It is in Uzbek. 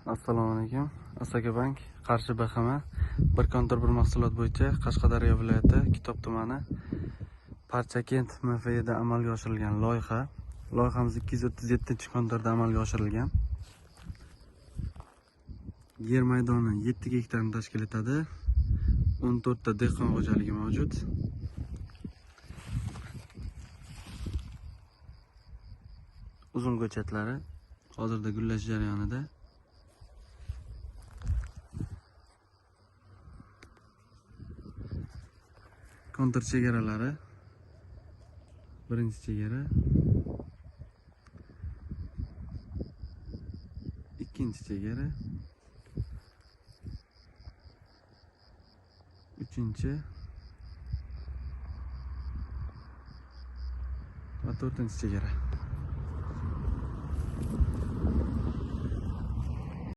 Assalomu alaykum. Asaka Bank Qarshi BXM bir kontor bir mahsulot bo'yicha Qashqadaryo viloyati Kitob tumani Parchakent MFIda amalga oshirilgan loyiha. Loyihamiz 237-kontorda amalga oshirilgan. Yer maydoni 7 gektarni tashkil etadi. 14 ta dehqon xo'jaligi mavjud. Uzum ko'chatlari hozirda gullash jarayonida. Kontor chegaralari. Birinchi chegara, ikkinchi chegara, uchinchi va to'rtinchi chegara.